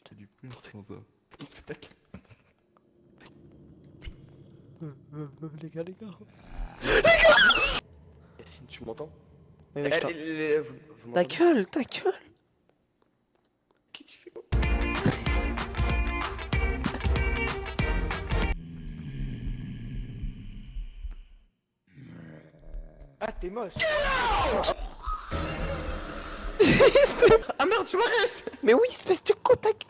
T'as du plus sans ça. Les gars, les gars. Yacine, tu m'entends? Mais mec, Vous ta m'entendez? gueule, ta gueule. Qu'est-ce que tu fais? Ah, t'es moche. Ah merde, tu m'arrêtes. Mais oui, espèce de contact.